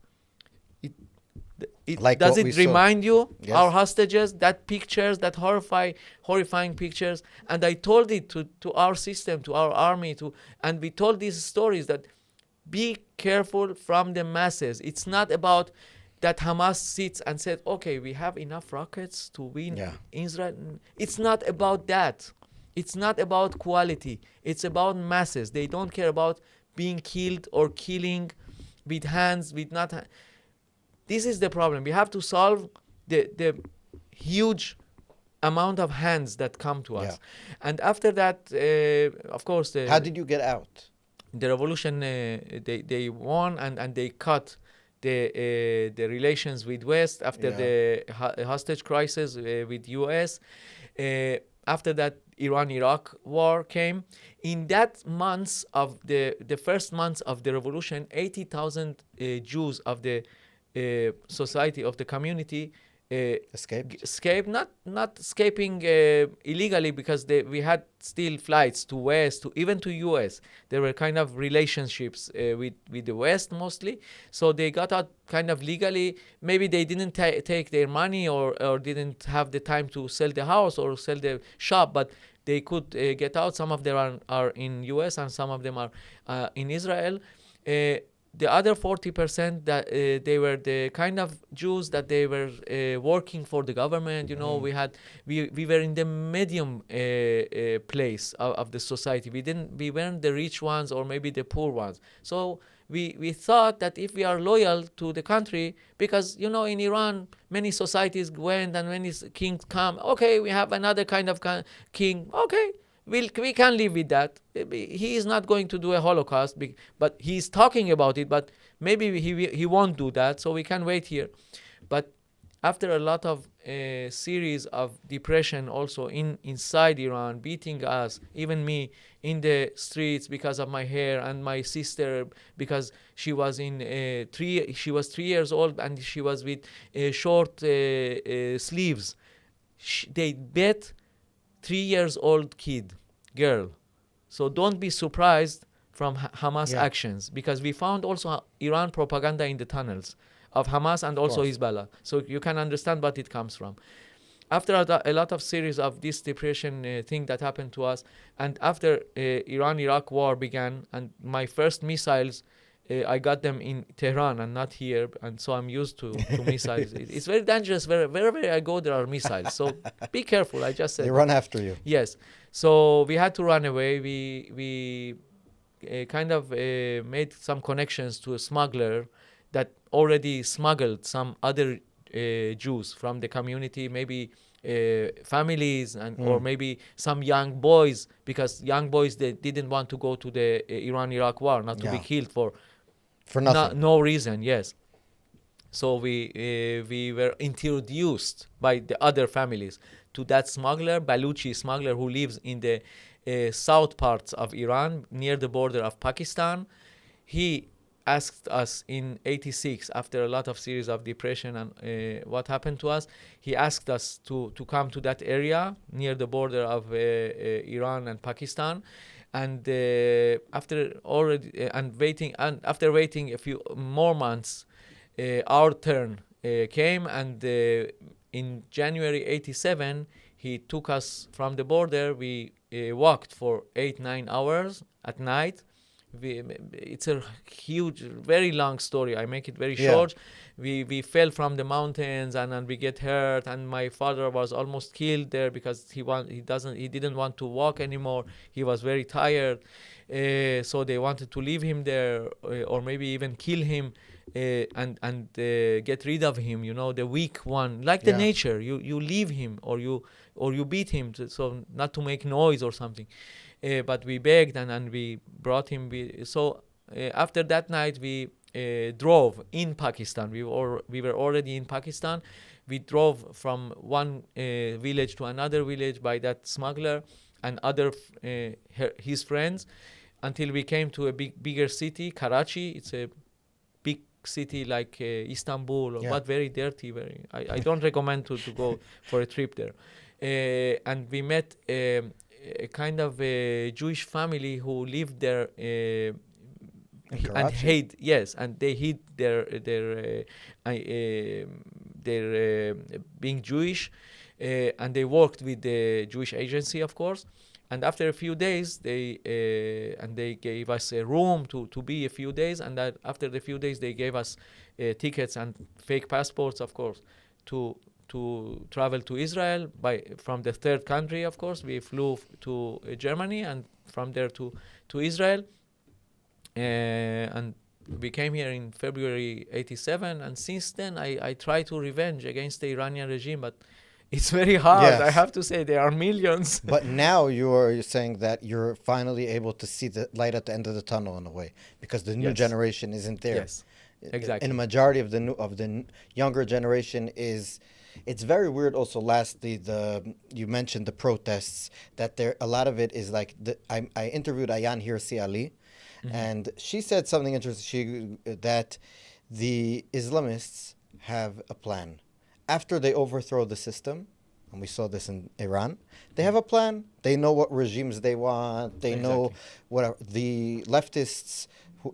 Like does what it we saw. remind you, Yes. our hostages, that pictures, that horrifying pictures? And I told it to our system, to our army, and we told these stories that be careful from the masses. It's not about that Hamas sits and said, okay, we have enough rockets to win Israel. It's not about that. It's not about quality. It's about masses. They don't care about being killed or killing with hands, with not. This is the problem. We have to solve the huge amount of hands that come to us. And after that, of course, how did you get out? The revolution, they won, and they cut the relations with West after the hostage crisis with US. After that, Iran-Iraq war came. In that months of the first months of the revolution, 80,000 Jews of the society, of the community, escaped, not escaping illegally, because we had still flights to West, even to US. There were kind of relationships with the West mostly, so they got out kind of legally. Maybe they didn't take their money or didn't have the time to sell the house or sell the shop, but they could get out. Some of them are in US and some of them are in Israel. The other 40%, that they were the kind of Jews that they were working for the government. We were in the medium place of the society. We weren't the rich ones or maybe the poor ones. So we thought that if we are loyal to the country, because in Iran many societies went and many kings come. Okay, we have another kind of king. Okay. We can live with that. He is not going to do a Holocaust, but he's talking about it. But maybe he won't do that, so we can wait here. But after a lot of series of depression, also inside Iran, beating us, even me, in the streets because of my hair, and my sister because she was she was 3 years old and she was with short sleeves. They beat 3 years old girl. So don't be surprised from Hamas actions, because we found also Iran propaganda in the tunnels of Hamas and also Hezbollah. So you can understand what it comes from. After a lot of series of this depression thing that happened to us, and after Iran-Iraq war began, and my first missiles, I got them in Tehran and not here, and so I'm used to missiles. It's very dangerous. Wherever I go, there are missiles. So be careful. I just said they run after you. Yes. So we had to run away. We kind of made some connections to a smuggler that already smuggled some other Jews from the community, maybe families, and or maybe some young boys, because young boys, they didn't want to go to the Iran-Iraq war, not to be killed for nothing. No reason. Yes. So we were introduced by the other families to that smuggler, Baluchi smuggler, who lives in the south parts of Iran, near the border of Pakistan. He asked us in '86, after a lot of series of depression and what happened to us, he asked us to come to that area near the border of Iran and Pakistan. And after waiting a few more months, our turn came, and in January '87, he took us from the border. We walked for 8-9 hours at night. It's a huge, very long story. I make it very short. We fell from the mountains and we get hurt, and my father was almost killed there because he didn't want to walk anymore. He was very tired, so they wanted to leave him there, or maybe even kill him, and get rid of him. The weak one, like the nature. You leave him or you beat him, so not to make noise or something. But we begged and we brought him. So after that night, we drove in Pakistan. We were already in Pakistan. We drove from one village to another village by that smuggler and his friends, until we came to a bigger city, Karachi. It's a big city like Istanbul, but very dirty. I don't recommend to go for a trip there. And we met a kind of a Jewish family who lived there and they hid their being Jewish, and they worked with the Jewish agency, of course. And after a few days, they gave us a room to be a few days, and that after the few days they gave us tickets and fake passports, of course, to travel to Israel from the third country. Of course, we flew to Germany, and from there to Israel, and we came here in February '87. And since then, I tried to revenge against the Iranian regime, but it's very hard. Yes. I have to say there are millions. But now you're saying that you're finally able to see the light at the end of the tunnel in a way, because the new Yes. generation isn't there. Yes, exactly. And a majority of the younger generation is. It's very weird. Also, lastly, you mentioned the protests. That there, a lot of it is like I interviewed Ayan Hirsi Ali, and she said something interesting. That the Islamists have a plan. After they overthrow the system, and we saw this in Iran, they have a plan. They know what regimes they want. They know what the leftists,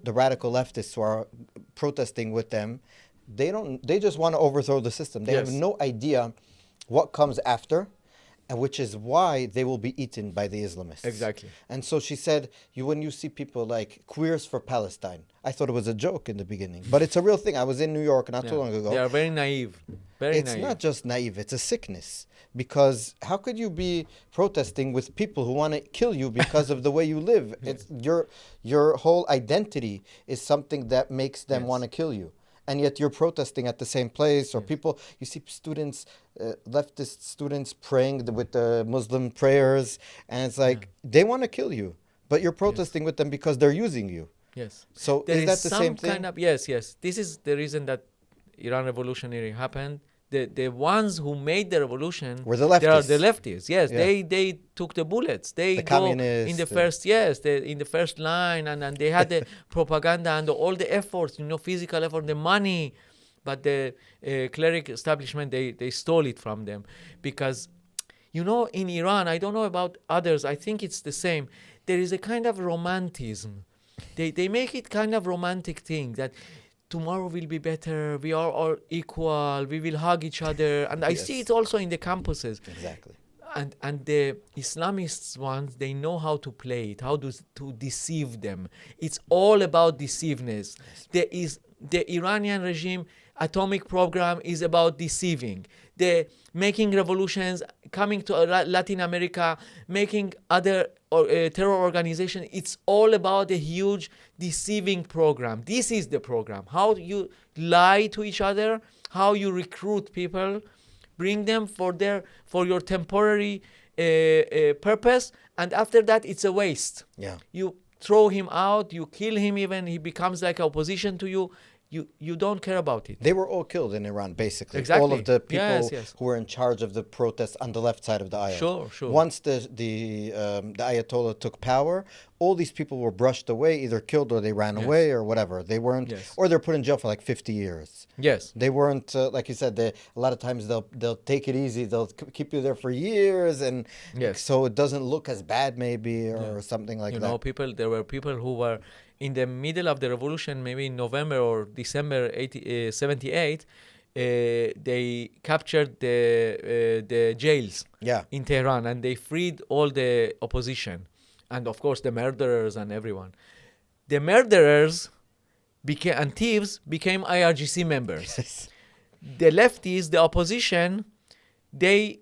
the radical leftists who are protesting with them, they just want to overthrow the system. They have no idea what comes after, and which is why they will be eaten by the Islamists. Exactly. And so she said, when you see people like Queers for Palestine, I thought it was a joke in the beginning, but it's a real thing. I was in New York not too long ago. They are very naive. It's not just naive, it's a sickness. Because how could you be protesting with people who want to kill you because of the way you live? It's your whole identity is something that makes them want to kill you. And yet you're protesting at the same place, or people, you see students, leftist students praying with the Muslim prayers, and it's like, they want to kill you, but you're protesting with them because they're using you. Yes. So There is that the same thing? kind of, yes. This is the reason that Iran revolutionary happened. The ones who made the revolution Were the they are leftists. the leftists. Yes, Yeah. they took the bullets. They The go communists, in the first in the first line, and they had the propaganda and all the efforts, physical effort, the money, but the cleric establishment they stole it from them, because in Iran, I don't know about others, I think it's the same. There is a kind of romanticism. They make it kind of romantic thing that tomorrow will be better, we are all equal, we will hug each other. And I see it also in the campuses. Exactly. And the Islamists ones, they know how to play it, how to deceive them. It's all about deceiveness. The Iranian regime atomic program is about deceiving. The making revolutions, coming to Latin America, making other terror organization, it's all about a huge deceiving program. This is the program. How you lie to each other, how you recruit people, bring them for your temporary purpose, and after that it's a waste. Yeah. You throw him out, you kill him even, he becomes like opposition to you. You don't care about it. They were all killed in Iran, basically. Exactly. All of the people Yes. who were in charge of the protests on the left side of the aisle. Sure. Once the Ayatollah took power, all these people were brushed away, either killed or they ran away or whatever. They weren't, or they're put in jail for like 50 years. Yes. They weren't, like you said, a lot of times they'll take it easy. They'll keep you there for years, and so it doesn't look as bad maybe or something like that. There were people who were in the middle of the revolution, maybe in November or December 78, they captured the jails in Tehran, and they freed all the opposition. And of course, the murderers and everyone. The murderers and thieves became IRGC members. The lefties, the opposition, they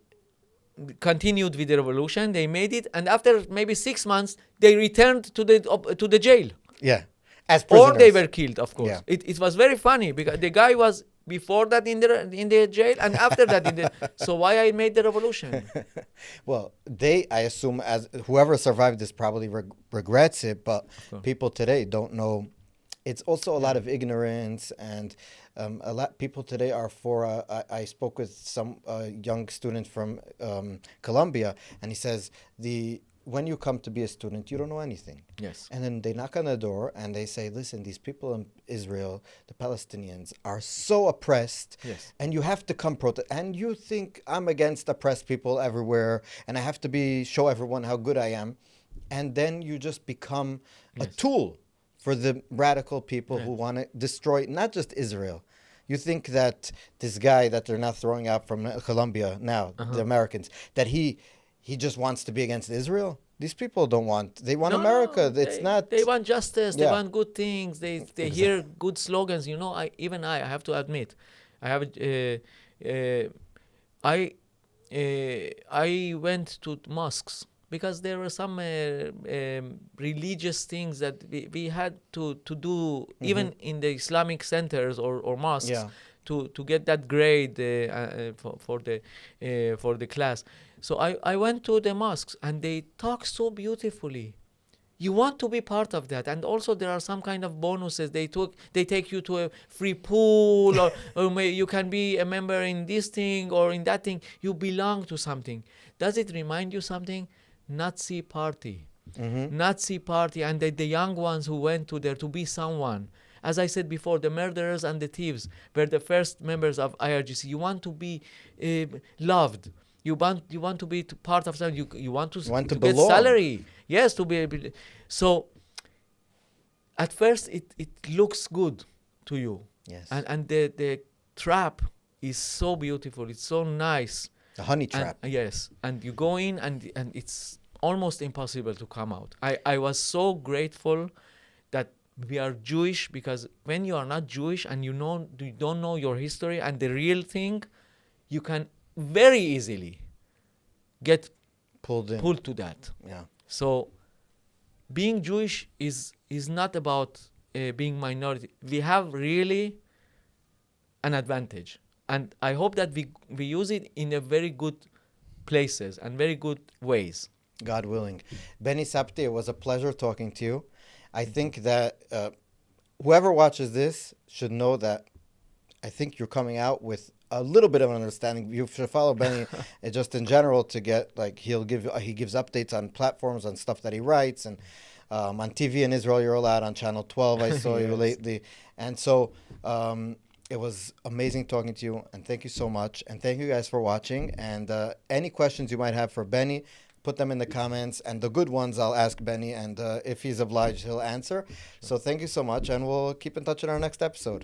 continued with the revolution. They made it, and after maybe 6 months, they returned to the jail. Yeah, as prisoners. Or they were killed, of course. Yeah. It was very funny because the guy was before that in the jail, and after that in the. So why I made the revolution? Well, I assume, as whoever survived this probably regrets it, but people today don't know. It's also a lot of ignorance, and people today are for. I spoke with some young student from Colombia, and he says when you come to be a student, you don't know anything. Yes. And then they knock on the door and they say, listen, these people in Israel, the Palestinians, are so oppressed. Yes. And you have to come protest. And you think I'm against oppressed people everywhere, and I have to show everyone how good I am. And then you just become a tool for the radical people who want to destroy not just Israel. You think that this guy that they're not throwing out from Colombia now, the Americans, that he just wants to be against Israel? These people they want America. They want justice. They want good things. They hear good slogans. I have to admit, I went to mosques because there were some religious things that we had to do even in the Islamic centers or mosques to get that grade for the class. So I went to the mosques, and they talk so beautifully. You want to be part of that, and also there are some kind of bonuses. They take you to a free pool, or you can be a member in this thing or in that thing. You belong to something. Does it remind you something? Nazi party. Nazi party, and the young ones who went to there to be someone. As I said before, the murderers and the thieves were the first members of IRGC. You want to be loved. You want to be part of something. You want to get salary. Yes, to be able. So at first it looks good to you. Yes. And the trap is so beautiful. It's so nice. The honey trap. Yes. And you go in, and it's almost impossible to come out. I was so grateful that we are Jewish, because when you are not Jewish and you don't know your history and the real thing, you can very easily get pulled to that. Yeah. So being Jewish is not about being minority. We have really an advantage, and I hope that we use it in a very good places and very good ways. God willing. Beni Sabti, it was a pleasure talking to you. I think that whoever watches this should know that I think you're coming out with a little bit of an understanding. You should follow Beni just in general to get, like, he gives updates on platforms, on stuff that he writes, and on TV in Israel you're allowed, on Channel 12 I saw you lately. And so it was amazing talking to you, and thank you so much. And thank you guys for watching. And any questions you might have for Beni, put them in the comments, and the good ones I'll ask Beni, and if he's obliged, he'll answer. So thank you so much, and we'll keep in touch in our next episode.